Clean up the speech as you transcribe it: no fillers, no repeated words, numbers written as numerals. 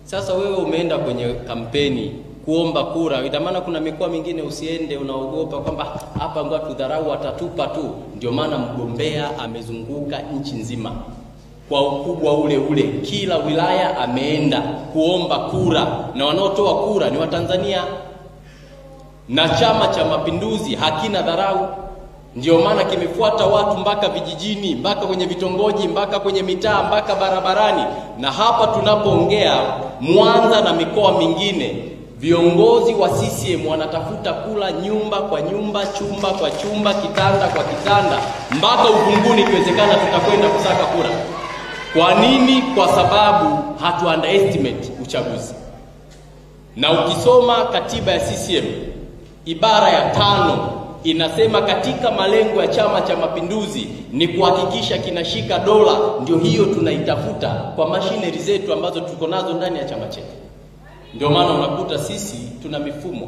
Sasa wewe umeenda kwenye kampeni kuomba kura, ina maana kuna mikoa mingine usiende, unaogopa kwamba hapa ngoja tudharau watatupa tu. Ndio maana mgombea amezunguka nchi nzima kwa ukubwa ule ule, kila wilaya ameenda kuomba kura, na wanaotoa kura ni Watanzania. Na Chama cha Mapinduzi hakina dharau, ndio maana kimefuata watu mpaka vijijini, mpaka kwenye vitongoji, mpaka kwenye mitaa, mpaka barabarani. Na hapa tunapoongea, Mwanza na mikoa mingine, viongozi wa CCM wanatafuta kula nyumba kwa nyumba, chumba kwa chumba, kitanda kwa kitanda, mpaka uvunguni ikiwezekana tutakwenda kusaka kura. Kwa nini? Kwa sababu hatu underestimate uchaguzi. Na ukisoma katiba ya CCM ibara ya 5 inasema katika malengo ya Chama cha Mapinduzi ni kuhakikisha kinashika dola. Ndio hiyo tunaitafuta kwa machinery zetu ambazo tuko nazo ndani ya chama chetu. Ndio maana unakuta sisi tuna mifumo